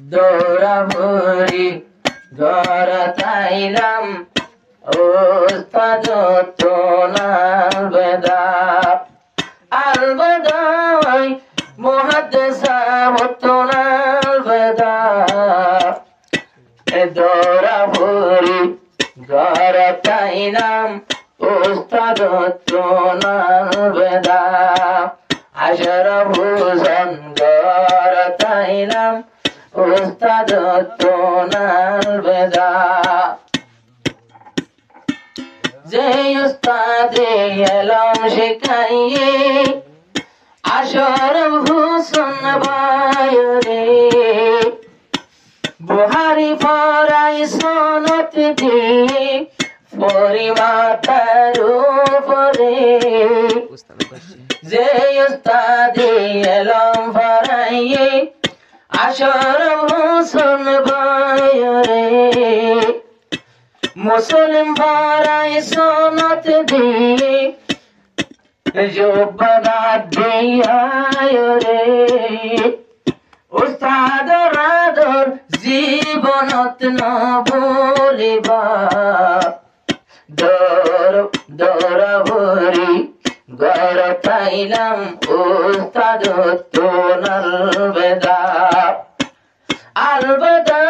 দৌড়াবুড়ি ঘর চাইলাম ওস্তাদ তোনাল বেদা আলবেদাই মুহাদ্দিস তোনাল বেদা দৌড়াবুড়ি ঘর চাইলাম ওস্তাদ তোনাল বেদা আশর ভূষণ ঘর চাইলাম ওস্তাদ তোনাল বেদা যে উস্তাদে এলম শেখাইয়ে আশর ভূষণ ভাইরে বুহারি পড়াই সনত দিয়ে পরিমাতার উপরে যে উস্তাদে এলম পড়াইয়ে আশর ভূষণ ভাইরে মুসলিম পড়াই সনত দিয়ে যোগবাদ দিয়া রে উস্তাদ রাদর জীবনত ন ভুলিবা দৌড়াবুড়ি ঘর পাইলাম উস্তাদ তোনাল বেদা আলবেদা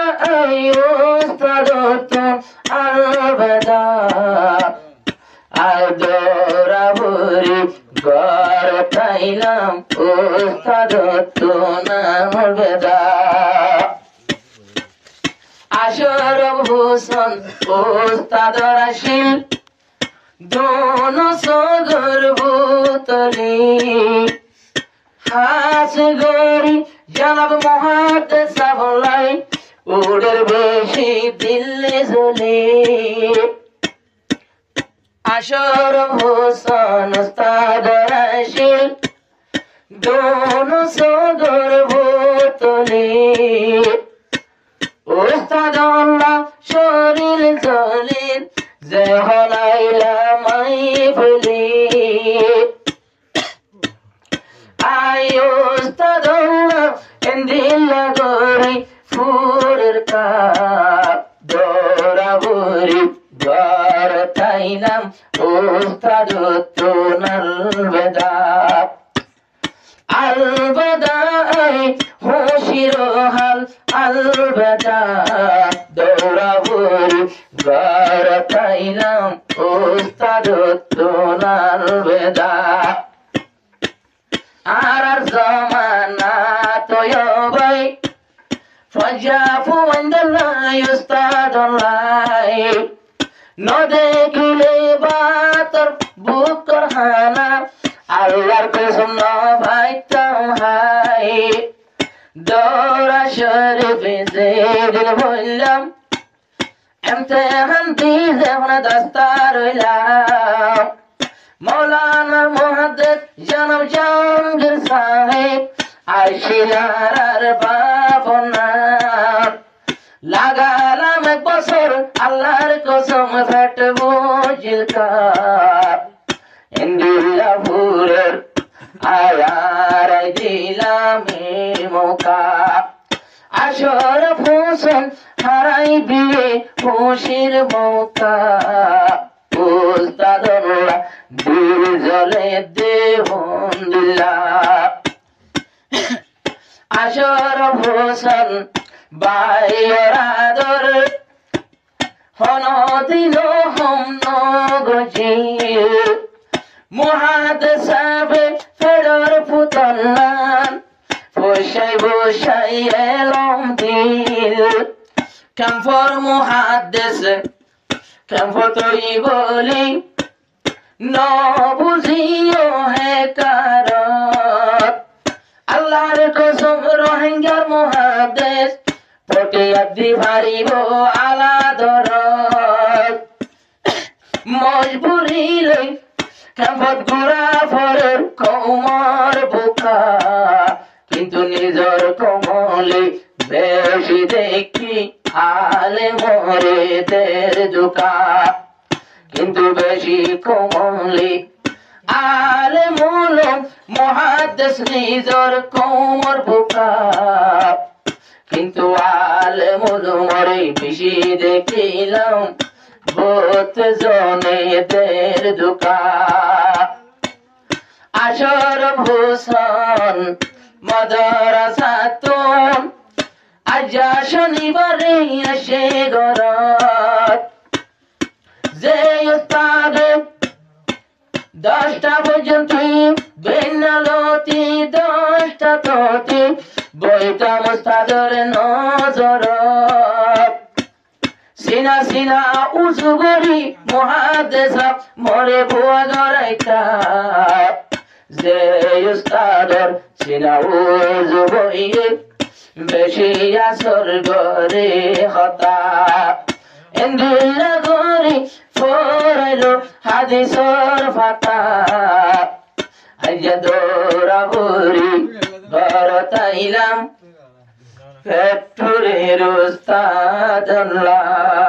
উস্তাদ তোনাল বেদা দৌড়াবুড়ি ঘর পাইলাম উস্তাদ তোনাল বেদা আশর ভূষণ উস্তাদ রাশিল দোনো সগর ভূতলি হাস গরি জনাব মুহাদ্দিস বলাই উড়ের বেশি দিল্লি জ্বলে আশর ভূষণ উস্তাদ রাশিল দোনো সগর ভূতলি উস্তাদ আল্লাহ শরীর জলিল যে হলাইলা মাই বলি আয় উস্তাদ আল্লাহ এন্দিলা গরি ফুরের কা দৌড়াবুড়ি ঘর চাইলাম উস্তাদ তোনাল বেদা আলবেদা হুশিরোহাল আলবেদা দৌড়াবুড়ি ঘর চাইলাম উস্তাদ তোনাল বেদা আর জমানা তোয় ভাই ফজাফু ওয়ান্দাল্লাহ উস্তাদুল্লাহ ন দেখিলে বাতর বুকর হানা আল্লাহর কসম ন ভাইতাম হাই দৌড়া শরীফে যে দিল বললাম ইমতিহান দিয়ে যখন দস্তার হইলাম মৌলানা মুহাদ্দিস জনাব জাহাঙ্গীর সাহেব আইশিলার বাপনা লাগালাম এক বছর আল্লাহর কসম ফাটবো জিলকা ইন্দিলাপুরের আয়ার দিলাম মোকা আশর ভূষণ হারাই বিয়ে খুশির মৌকা উস্তাদুল্লাহ দিল জলে দেহন দিলা আশর ভূষণ বাইর আদর হনদিন হম নগজিল মুহাদ্দিস ফেরর ফুতন্নান বসাই বসাই এলম দিল কামফর মুহাদ্দিস কামফর তুই বলি ন বুঝিও হে কারত আল্লাহর কসম রোহিঙ্গার মুহাদ্দিস পটিয়া দি ভারিব আলা দরদ মজবুরি লই কামফর গুড়া ফরের কৌমার বোকা কিন্তু নিজর কমলে বেশি দেখি আলে মরে দের দুকা কিন্তু বেশি কমলে আলে মুলম মুহাদ্দিস নিজর কোমর বোকা কিন্তু আলে মধু মরে বেশি দেখিলাম বোত জনেদের দুকা আসর ভূষণ মাদ্রাসাতুন আজা শনিবারে আসে ঘরত যে উস্তাদ 10টা পর্যন্ত বেনালতি 10টা ততি বইটা মুস্তাদের নজরত সিনা সিনা উজু করি মুহাদ্দিসা মরে বুয়া গরাইতা যে উস্তাদর সিনা উজু বইয়ে বেশি আসর গরে হতা ইন্দিরা গরি ফরাইলো হাদিসর ফাতা হাইয়া দৌড়া গরি ঘরতাইলাম ফ্যাক্টরির উস্তাদ আল্লাহ